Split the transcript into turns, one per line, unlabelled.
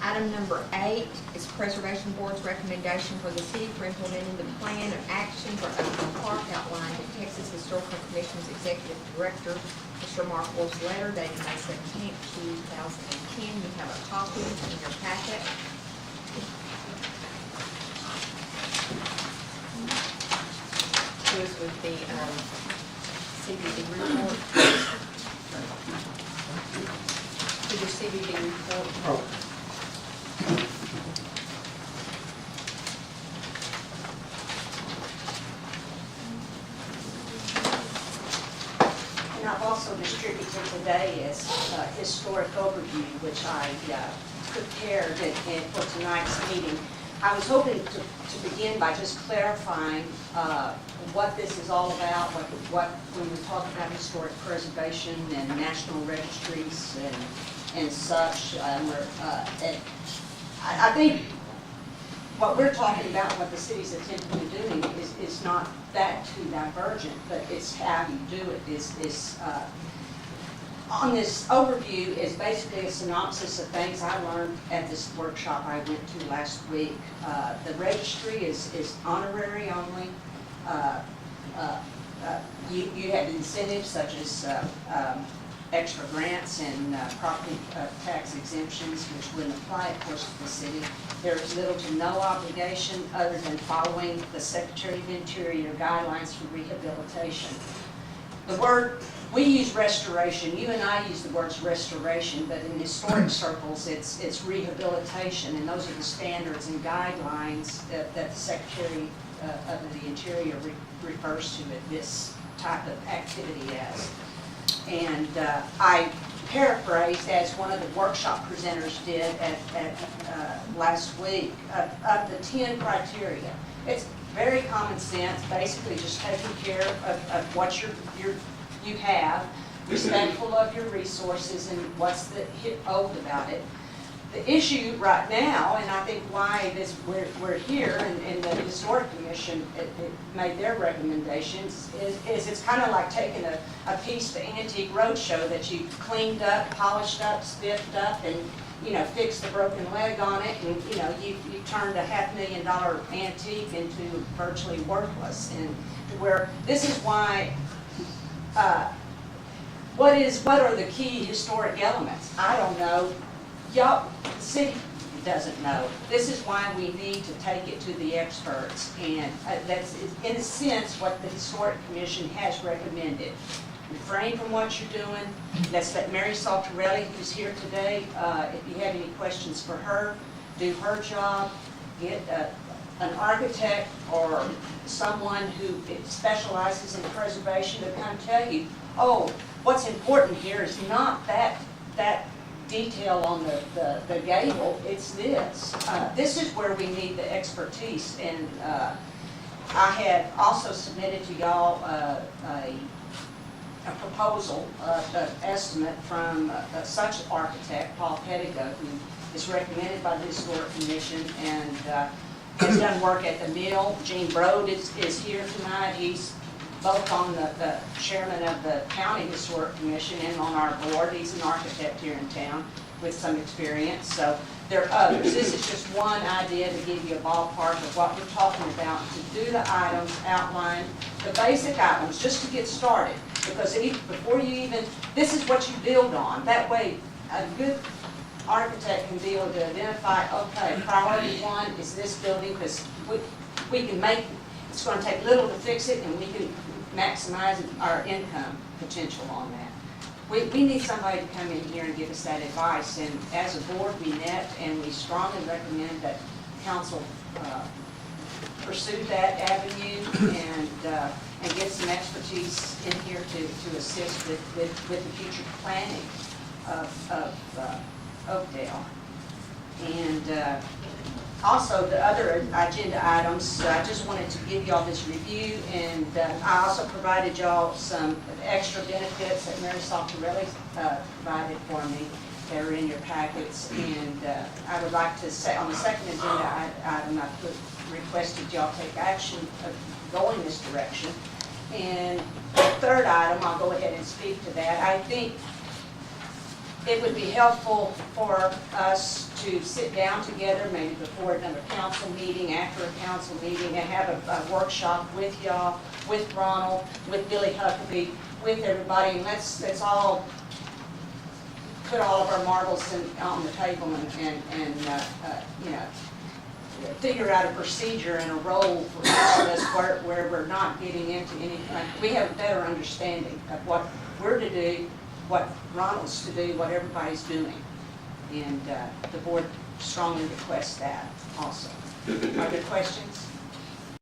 Item number 8 is Preservation Board's recommendation for the city for implementing the plan of action for Oakdale Park outlined in Texas Historical Commission's Executive Director, Mr. Mark Wolf's letter dated May 17th, 2010. You have a copy in your packet. Goes with the CBD report. To your CBD report.
Oh.
And I've also distributed today as a historic overview, which I prepared for tonight's meeting. I was hoping to begin by just clarifying what this is all about, when we talk about historic preservation and national registries and such. I think what we're talking about, what the city's attempting to do is not that too divergent, but it's how you do it. On this overview is basically a synopsis of things I learned at this workshop I went to last week. The registry is honorary only. You have incentives such as extra grants and property tax exemptions, which wouldn't apply, of course, to the city. There is little to no obligation other than following the Secretary of Interior guidelines for rehabilitation. The word, we use restoration. You and I use the words restoration, but in historic circles, it's rehabilitation, and those are the standards and guidelines that the Secretary of the Interior refers to this type of activity as. And I paraphrased, as one of the workshop presenters did at last week, of the 10 criteria. It's very common sense, basically just taking care of what you have, respectful of your resources, and what's the old about it. The issue right now, and I think why we're here, and the Historic Commission it made their recommendations, is it's kind of like taking a piece of Antique Roadshow that you cleaned up, polished up, spiffed up, and fixed the broken leg on it, and you turned a $500,000 antique into virtually worthless. And where this is why. What are the key historic elements? I don't know. Y'all, the city doesn't know. This is why we need to take it to the experts, and that's in a sense what the Historic Commission has recommended. Refrain from what you're doing. That's that Mary Saltarelli, who's here today. If you have any questions for her, do her job. Get an architect or someone who specializes in preservation to come tell you, oh, what's important here is not that detail on the gable, it's this. This is where we need the expertise, and I had also submitted to y'all a proposal, an estimate from such architect, Paul Pettigo, who is recommended by the Historic Commission and has done work at the mill. Gene Brode is here tonight. He's both on the chairman of the County Historic Commission and on our board. He's an architect here in town with some experience. So there are others. This is just one idea to give you a ballpark of what we're talking about, to do the items, outline the basic items, just to get started. Because before you even, this is what you build on. That way, a good architect can be able to identify, okay, priority 1 is this building, because we can make, it's going to take little to fix it, and we can maximize our income potential on that. We need somebody to come in here and give us that advice, and as a board we met and we strongly recommend that council pursue that avenue and get some expertise in here to assist with the future planning of Oakdale. And also, the other agenda items, I just wanted to give y'all this review, and I also provided y'all some extra benefits that Mary Saltarelli provided for me. They're in your packets, and I would like to say, on the second agenda item, I requested y'all take action of going this direction. And the third item, I'll go ahead and speak to that. I think it would be helpful for us to sit down together, maybe before another council meeting, after a council meeting, and have a workshop with y'all, with Ronald, with Billy Huckabee, with everybody, and let's all put all of our marbles on the table and you know, figure out a procedure and a role for each of us where we're not getting into any, we have a better understanding of what we're to do, what Ronald's to do, what everybody's doing. And the board strongly requests that also. Are there questions?